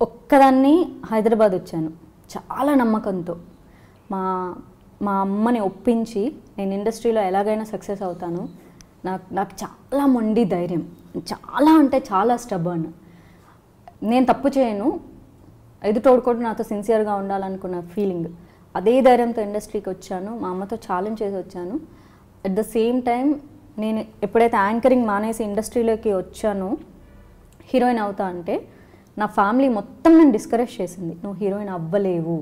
ఒక్కదాన్ని హైదరాబాద్ వచ్చాను చాలా నమ్మకంతో. మా మా అమ్మని ఒప్పించి నేను ఇండస్ట్రీలో ఎలాగైనా సక్సెస్ అవుతాను. నాకు చాలా మొండి ధైర్యం, చాలా అంటే చాలా స్టబర్న్. నేను తప్పు చేయను, ఎదుటోడు కూడా నాతో సిన్సియర్గా ఉండాలనుకున్న ఫీలింగ్. అదే ధైర్యంతో ఇండస్ట్రీకి వచ్చాను, మా అమ్మతో ఛాలెంజ్ చేసి వచ్చాను. అట్ ద సేమ్ టైం నేను ఎప్పుడైతే యాంకరింగ్ మానేసి ఇండస్ట్రీలోకి వచ్చానో హీరోయిన్ అవుతా అంటే నా ఫ్యామిలీ మొత్తం నేను డిస్కరేజ్ చేసింది, నువ్వు హీరోయిన్ అవ్వలేవు,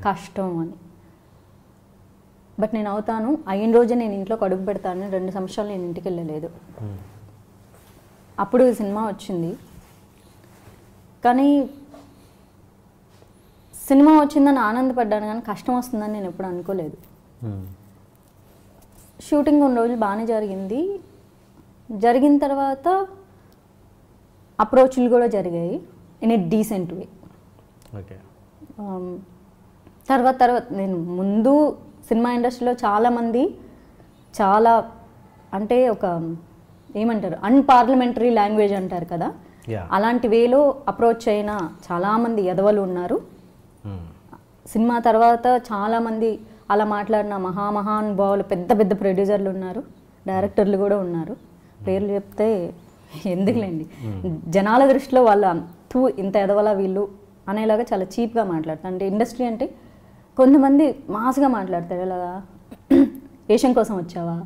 కష్టం అని. బట్ నేను అవుతాను, అయిన రోజే నేను ఇంట్లోకి అడుగు పెడతాను. 2 సంవత్సరాలు నేను ఇంటికి వెళ్ళలేదు. అప్పుడు ఈ సినిమా వచ్చింది. కానీ సినిమా వచ్చిందని ఆనందపడ్డాను, కానీ కష్టం వస్తుందని నేను ఎప్పుడు అనుకోలేదు. షూటింగ్ కొన్ని రోజులు బాగానే జరిగింది. జరిగిన తర్వాత అప్రోచ్లు కూడా జరిగాయి ఇన్ ఏ డీసెంట్ వే. తర్వాత నేను ముందు సినిమా ఇండస్ట్రీలో చాలామంది చాలా అంటే ఒక ఏమంటారు అన్పార్లమెంటరీ లాంగ్వేజ్ అంటారు కదా, అలాంటి వేలో అప్రోచ్ అయిన చాలామంది ఎదవలు ఉన్నారు. సినిమా తర్వాత చాలామంది అలా మాట్లాడిన మహానుభావులు పెద్ద పెద్ద ప్రొడ్యూసర్లు ఉన్నారు, డైరెక్టర్లు కూడా ఉన్నారు. పేర్లు చెప్తే ఎందుకులేండి, జనాల దృష్టిలో వాళ్ళ ఇంత ఎదవలా వీళ్ళు అనేలాగా చాలా చీప్గా మాట్లాడతారు. అంటే ఇండస్ట్రీ అంటే కొంతమంది మాస్గా మాట్లాడతారు, ఎలాగా వేషం కోసం వచ్చావా,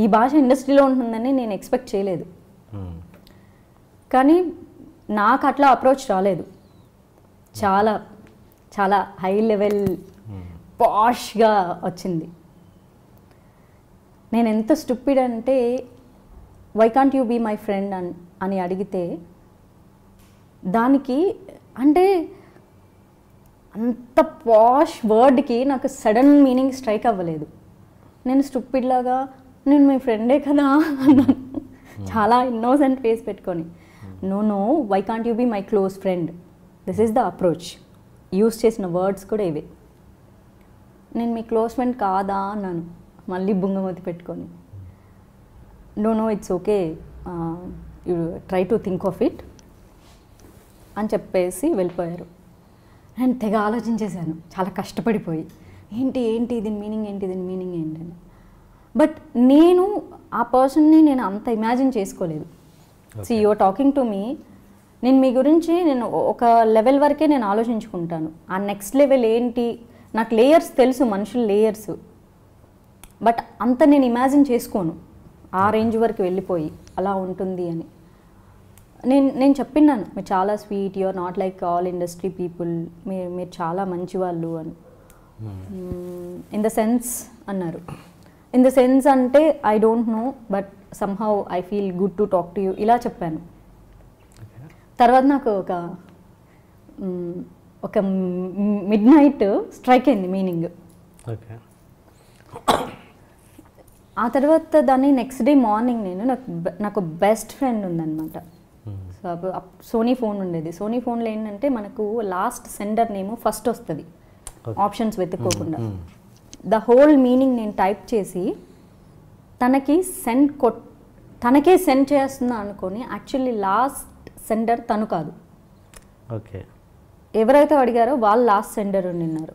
ఈ భాష ఇండస్ట్రీలో ఉంటుందని నేను ఎక్స్పెక్ట్ చేయలేదు. కానీ నాకు అట్లా అప్రోచ్ రాలేదు. చాలా చాలా హై లెవెల్ పాష్గా వచ్చింది. నేను ఎంత స్టూపిడ్ అంటే why can't you be my friend అని అడిగితే దానికి అంటే అంత పాష్ వర్డ్కి నాకు సడన్ మీనింగ్ స్ట్రైక్ అవ్వలేదు. నేను స్టూపిడ్ లాగా నేను మీ ఫ్రెండే కదా అన్నాను, చాలా ఇన్నోసెంట్ ఫేస్ పెట్టుకొని. No why can't you be my close friend, this is the approach. Use చేసిన వర్డ్స్ కూడా ఇవే. నేను మీ క్లోజ్ ఫ్రెండ్ కాదా అన్నాను, మళ్ళీ బుంగమతి పెట్టుకొని. No it's okay, you try to think of it అని చెప్పేసి వెళ్ళిపోయారు. నేను తెగ ఆలోచించేశాను చాలా కష్టపడిపోయి, ఏంటి దీని మీనింగ్ ఏంటి అని. బట్ నేను ఆ పర్సన్ని నేను అంత ఇమాజిన్ చేసుకోలేదు. C you're talking to me, నేను మీ గురించి నేను ఒక లెవెల్ వరకే నేను ఆలోచించుకుంటాను. ఆ నెక్స్ట్ లెవెల్ ఏంటి, నాకు లేయర్స్ తెలుసు, మనుషుల లేయర్స్, బట్ అంత నేను ఇమాజిన్ చేసుకోను ఆ రేంజ్ వరకు వెళ్ళిపోయి అలా ఉంటుంది అని. నేను చెప్పినాను, మీరు చాలా sweet, you're not like all industry people, మీరు చాలా మంచి వాళ్ళు అని. ఇన్ ద సెన్స్ అన్నారు. ఇన్ ద సెన్స్ అంటే I don't know, but somehow I feel good to talk to you ఇలా చెప్పాను. తర్వాత నాకు ఒక మిడ్ నైట్ స్ట్రైక్ అయింది మీనింగ్. ఆ తర్వాత దాన్ని నెక్స్ట్ డే మార్నింగ్ నాకు బెస్ట్ ఫ్రెండ్ ఉందన్నమాట. సో సోనీ ఫోన్ ఉండేది. సోనీ ఫోన్లో ఏంటంటే మనకు లాస్ట్ సెండర్ నేమ్ ఫస్ట్ వస్తుంది, ఆప్షన్స్ వెతుక్కోకుండా. ద హోల్ మీనింగ్ నేను టైప్ చేసి తనకే సెండ్ చేస్తున్నా అనుకొని, యాక్చువల్లీ లాస్ట్ సెండర్ తను కాదు, ఓకే, ఎవరైతే అడిగారో వాళ్ళు లాస్ట్ సెండర్ ఉన్నారు.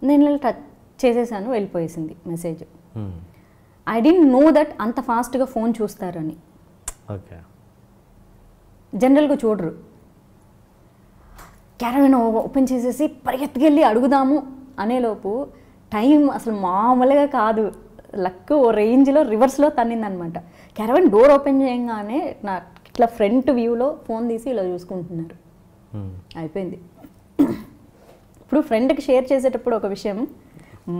నేను టచ్ చేసేసాను, వెళ్ళిపోయేసింది message. I don't know that అంత ఫాస్ట్గా ఫోన్ చూస్తారని. ఓకే, జనరల్గా చూడరు. క్యారవెన్ ఓపెన్ చేసేసి పరిగెత్తుకెళ్ళి అడుగుదాము అనేలోపు టైం అసలు మామూలుగా కాదు, లక్ ఓ రేంజ్లో రివర్స్లో తన్నిందనమాట. క్యారవెన్ డోర్ ఓపెన్ చేయగానే నా ఇట్లా ఫ్రంట్ వ్యూలో ఫోన్ తీసి ఇలా చూసుకుంటున్నారు. అయిపోయింది. ఇప్పుడు ఫ్రెండ్కి షేర్ చేసేటప్పుడు ఒక విషయం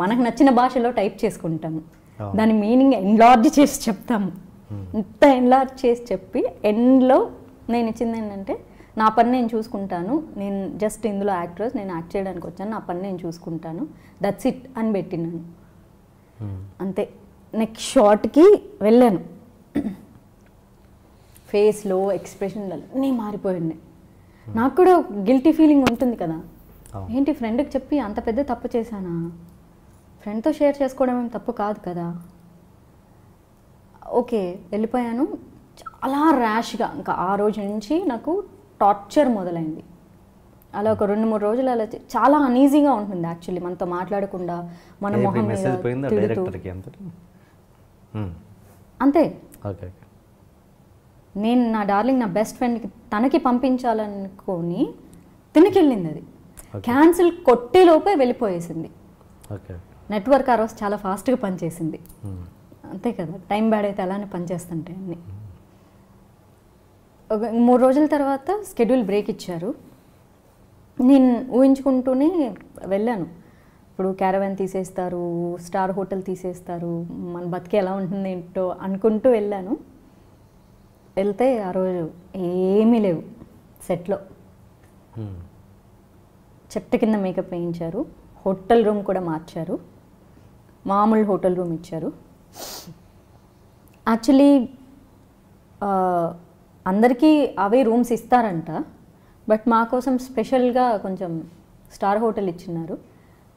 మనకు నచ్చిన భాషలో టైప్ చేసుకుంటాము, దాని మీనింగ్ ఎన్లార్జ్ చేసి చెప్తాము. ఇంత ఎన్లార్జ్ చేసి చెప్పి ఎండ్లో నేను ఇచ్చింది ఏంటంటే, నా పని నేను చూసుకుంటాను, నేను జస్ట్ ఇందులో యాక్ట్రెస్, నేను యాక్ట్ చేయడానికి వచ్చాను, నా పని నేను చూసుకుంటాను, దట్స్ ఇట్ అని పెట్టినాను. అంతే. నెక్స్ట్ షాట్కి వెళ్ళాను, ఫేస్లో ఎక్స్ప్రెషన్లు అన్నీ మారిపోయింది. నాకు కూడా గిల్టీ ఫీలింగ్ ఉంటుంది కదా, ఏంటి ఫ్రెండ్కి చెప్పి అంత పెద్ద తప్పు చేశానా, ఫ్రెండ్తో షేర్ చేసుకోవడం ఏం తప్పు కాదు కదా. ఓకే, వెళ్ళిపోయాను. చాలా ర్యాష్గా ఇంకా ఆ రోజు నుంచి నాకు టార్చర్ మొదలైంది. అలా ఒక 2-3 రోజులు అలా చాలా అనీజీగా ఉంటుంది యాక్చువల్లీ, మనతో మాట్లాడకుండా మన మొహం మీద తిడుతూ. అంతే. నేను నా డార్లింగ్ నా బెస్ట్ ఫ్రెండ్కి తనకి పంపించాలనుకొని తినకెళ్ళింది, అది క్యాన్సిల్ కొట్టేలోపే వెళ్ళిపోయేసింది. నెట్వర్క్ ఆ రోజు చాలా ఫాస్ట్గా పనిచేసింది. అంతే కదా, టైం బ్యాడ్ అయితే అలానే పనిచేస్తుంటాయి అన్నీ. ఒక 3 రోజుల తర్వాత షెడ్యూల్ బ్రేక్ ఇచ్చారు. నేను ఊహించుకుంటూనే వెళ్ళాను, ఇప్పుడు క్యారవాన్ తీసేస్తారు, స్టార్ హోటల్ తీసేస్తారు, మన బతికి ఎలా ఉంటుంది ఏంటో అనుకుంటూ వెళ్ళాను. వెళ్తే ఆ రోజు ఏమీ లేవు సెట్లో. చెట్టు కింద మేకప్ వేయించారు, హోటల్ రూమ్ కూడా మార్చారు, మామూలు హోటల్ రూమ్ ఇచ్చారు. యాక్చువల్లీ అందరికీ అవే రూమ్స్ ఇస్తారంట, బట్ మా కోసం స్పెషల్గా కొంచెం స్టార్ హోటల్ ఇచ్చినారు.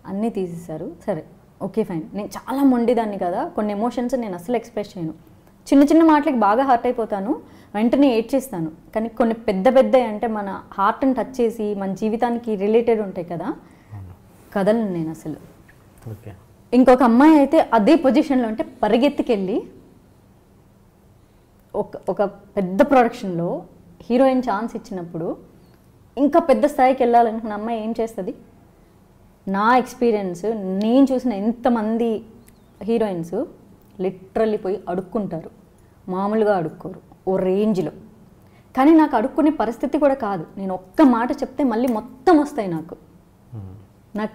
అన్నీ తీసేశారు. సరే ఓకే ఫైన్. నేను చాలా మొండిదాన్ని కదా, కొన్ని ఎమోషన్స్ నేను అసలు ఎక్స్ప్రెస్ చేయను. చిన్న చిన్న మాటలకి బాగా హర్ట్ అయిపోతాను, వెంటనే ఏడ్చేస్తాను. కానీ కొన్ని పెద్ద పెద్ద అంటే మన హార్ట్ని టచ్ చేసి మన జీవితానికి రిలేటెడ్ ఉంటాయి కదా, కదలను నేను అసలు. ఇంకొక అమ్మాయి అయితే అదే పొజిషన్లో ఉంటే పరిగెత్తుకెళ్ళి ఒక పెద్ద ప్రొడక్షన్లో హీరోయిన్ ఛాన్స్ ఇచ్చినప్పుడు ఇంకా పెద్ద స్థాయికి వెళ్ళాలనుకున్న అమ్మాయి ఏం చేస్తుంది? నా ఎక్స్పీరియన్స్, నేను చూసిన ఎంతమంది హీరోయిన్స్ లిటరల్లీ పోయి అడుక్కుంటారు, మామూలుగా అడుక్కోరు, ఓ రేంజ్లో. కానీ నాకు అడుక్కునే పరిస్థితి కూడా కాదు. నేను ఒక్క మాట చెప్తే మళ్ళీ మొత్తం వస్తాయి నాకు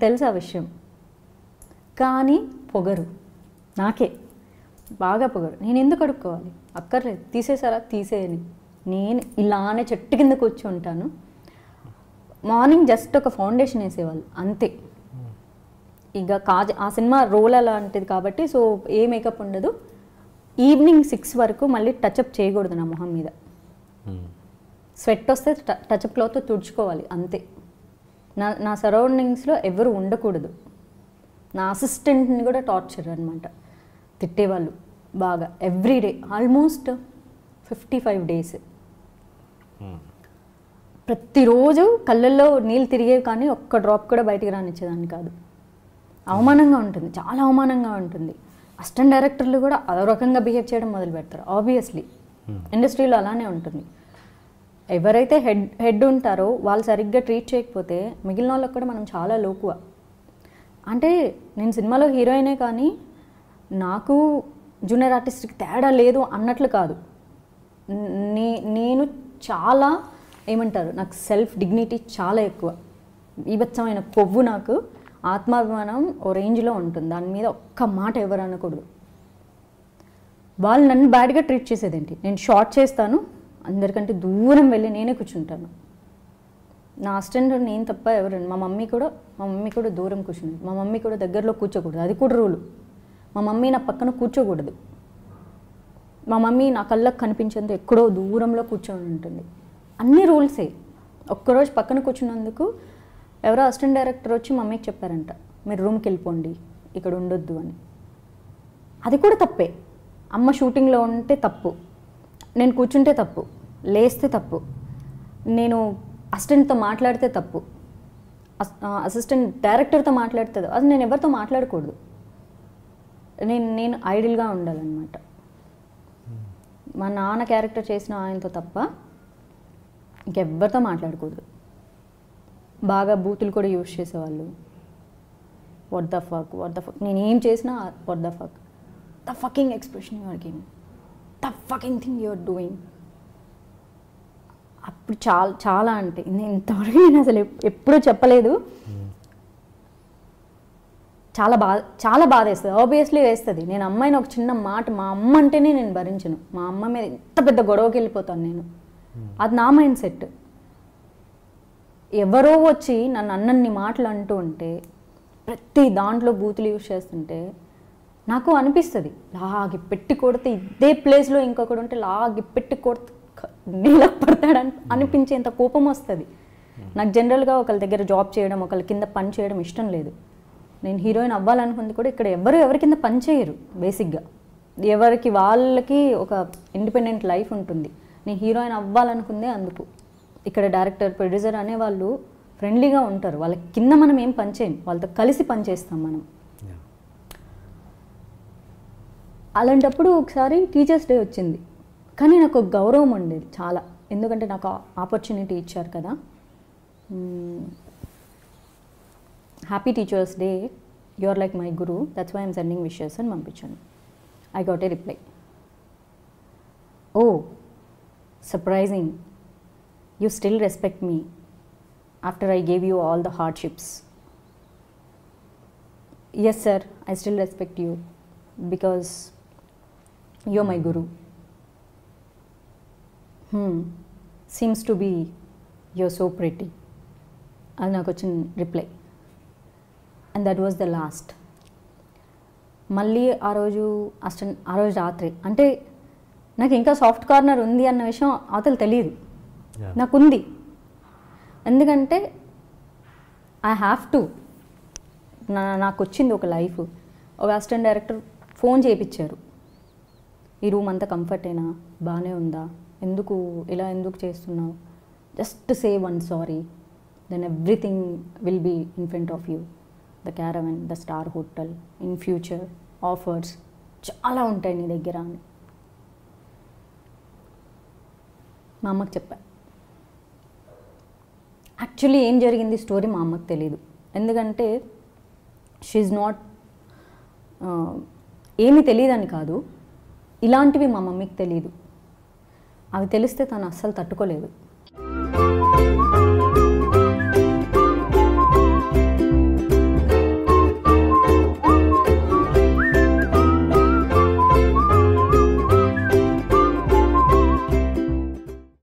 తెలుసు ఆ విషయం. కానీ పొగరు, నాకే బాగా పొగరు. నేను ఎందుకు అడుక్కోవాలి? అక్కర్లేదు, తీసేసారా తీసేయని. నేను ఇలానే చెట్టు కింద కూర్చుంటాను. మార్నింగ్ జస్ట్ ఒక ఫౌండేషన్ వేసేవాళ్ళు అంతే. ఇక ఆ సినిమా రోల్ అలాంటిది కాబట్టి సో ఏ మేకప్ ఉండదు. ఈవినింగ్ 6 వరకు మళ్ళీ టచ్అప్ చేయకూడదు నా మొహం మీద. స్వెట్ వస్తే టచ్అప్ క్లాత్తో తుడుచుకోవాలి అంతే. నా సరౌండింగ్స్లో ఎవరు ఉండకూడదు. నా అసిస్టెంట్ని కూడా టార్చర్ అనమాట, తిట్టేవాళ్ళు బాగా. ఎవ్రీడే ఆల్మోస్ట్ 55 days ప్రతిరోజు కళ్ళల్లో నీళ్ళు తిరిగేవి, కానీ ఒక్క డ్రాప్ కూడా బయటికి రానిచ్చేదాన్ని కాదు. అవమానంగా ఉంటుంది, చాలా అవమానంగా ఉంటుంది. అసిస్టెంట్ డైరెక్టర్లు కూడా అదో రకంగా బిహేవ్ చేయడం మొదలు పెడతారు. ఆబ్వియస్లీ ఇండస్ట్రీలో అలానే ఉంటుంది. ఎవరైతే హెడ్ ఉంటారో వాళ్ళు సరిగ్గా ట్రీట్ చేయకపోతే మిగిలిన వాళ్ళకి కూడా మనం చాలా లోకువ. అంటే నేను సినిమాలో హీరోయినే కానీ నాకు జూనియర్ ఆర్టిస్ట్కి తేడా లేదు అన్నట్లు కాదు. నేను చాలా ఏమంటారు, నాకు సెల్ఫ్ డిగ్నిటీ చాలా ఎక్కువ, బీభత్సమైన కొవ్వు, నాకు ఆత్మాభిమానం ఓ రేంజ్లో ఉంటుంది. దాని మీద ఒక్క మాట ఎవరు అనకూడదు. వాళ్ళు నన్ను బ్యాడ్గా ట్రీట్ చేసేదేంటి? నేను షార్ట్ చేస్తాను, అందరికంటే దూరం వెళ్ళి నేనే కూర్చుంటాను. నా అసిస్టెంట్ నేను తప్ప ఎవరండి. మా మమ్మీ కూడా దూరం కూర్చునేది. మా మమ్మీ కూడా దగ్గరలో కూర్చోకూడదు, అది కూడా రూలు. మా మమ్మీ నా పక్కన కూర్చోకూడదు. మా మమ్మీ నా కళ్ళకు కనిపించేంత ఎక్కడో దూరంలో కూర్చొని ఉంటుంది. అన్ని రూల్సే. ఒక్కరోజు పక్కన కూర్చున్నందుకు ఎవరో అసిస్టెంట్ డైరెక్టర్ వచ్చి మమ్మీకి చెప్పారంట, మీరు రూమ్కి వెళ్ళిపోండి, ఇక్కడ ఉండొద్దు అని. అది కూడా తప్పే. అమ్మ షూటింగ్లో ఉంటే తప్పు, నేను కూర్చుంటే తప్పు, లేస్తే తప్పు, నేను అసిస్టెంట్తో మాట్లాడితే తప్పు, అసిస్టెంట్ డైరెక్టర్తో మాట్లాడితే అది నేను ఎవరితో మాట్లాడకూడదు. నేను ఐడియల్గా ఉండాలన్నమాట. మా నాన్న క్యారెక్టర్ చేసిన ఆయనతో తప్ప ఇంకెవ్వరితో మాట్లాడకూడదు. బాగా బూతులు కూడా యూజ్ చేసేవాళ్ళు. వాట్ ద ఫక్, నేను ఏం చేసినా what the fuck, the fucking expression you are giving, the fucking thing you are doing. అప్పుడు చాలా అంటే ఇంతవరకు నేను అసలు ఎప్పుడూ చెప్పలేదు. చాలా బాధ వేస్తుంది, ఆబ్వియస్లీ వేస్తుంది. నేను అమ్మాయిని ఒక చిన్న మాట, మా అమ్మ అంటేనే నేను భరించను. మా అమ్మ మీద ఎంత పెద్ద గొడవకి వెళ్ళిపోతాను నేను. అది నా మైండ్ సెట్. ఎవరో వచ్చి నన్ను అన్నన్ని మాటలు అంటూ ఉంటే, ప్రతి దాంట్లో బూతులు యూజ్ చేస్తుంటే నాకు అనిపిస్తుంది, లాగి పెట్టి కొడితే ఇదే ప్లేస్లో ఇంకొకడు ఉంటే లాగి పెట్టి కొడితే నీళ్ళకి పడతాడని అనిపించేంత కోపం వస్తుంది నాకు. జనరల్గా ఒకళ్ళ దగ్గర జాబ్ చేయడం, ఒకళ్ళ కింద పని చేయడం ఇష్టం లేదు. నేను హీరోయిన్ అవ్వాలనుకుంది కూడా ఇక్కడ ఎవరి కింద పని చేయరు. బేసిక్గా ఎవరికి వాళ్ళకి ఒక ఇండిపెండెంట్ లైఫ్ ఉంటుంది. నేను హీరోయిన్ అవ్వాలనుకుందే అందుకు. ఇక్కడ డైరెక్టర్ ప్రొడ్యూసర్ అనే వాళ్ళు ఫ్రెండ్లీగా ఉంటారు, వాళ్ళ కింద మనం ఏం పనిచేయం, వాళ్ళతో కలిసి పనిచేస్తాం మనం. అలాంటప్పుడు ఒకసారి టీచర్స్ డే వచ్చింది, కానీ నాకు ఒక గౌరవం ఉండేది చాలా, ఎందుకంటే నాకు ఆపర్చునిటీ ఇచ్చారు కదా. Happy teachers day, you are like my guru, that's why I'm sending wishes అని పంపించాను. I got a reply, oh surprising, you still respect me after I gave you all the hardships. Yes sir, I still respect you because you're my guru. Seems to be you're so pretty. అది నాకు వచ్చిన reply. And that was the last. మళ్ళీ ఆ రోజు రాత్రి, అంటే నాకు ఇంకా సాఫ్ట్ కార్నర్ ఉంది అన్న విషయం అవతల తెలియదు, నాకుంది. ఎందుకంటే ఐ హ్యావ్ టు, నాకు వచ్చింది ఒక లైఫ్. ఒక అసిస్టెంట్ డైరెక్టర్ ఫోన్ చేయించారు, ఈ రూమ్ అంతా కంఫర్టేనా, బాగానే ఉందా, ఎందుకు చేస్తున్నావు, just say one sorry, then everything will be in front of you, the caravan, the star hotel, in future offers చాలా ఉంటాయి నీ దగ్గర అని మా అమ్మకి చెప్పా. యాక్చువల్లీ ఏం జరిగింది స్టోరీ మా అమ్మకి తెలియదు, ఎందుకంటే షీఈ్ నాట్, ఏమీ తెలియదని కాదు, ఇలాంటివి మా మమ్మీకి తెలియదు. అవి తెలిస్తే తను అస్సలు తట్టుకోలేదు.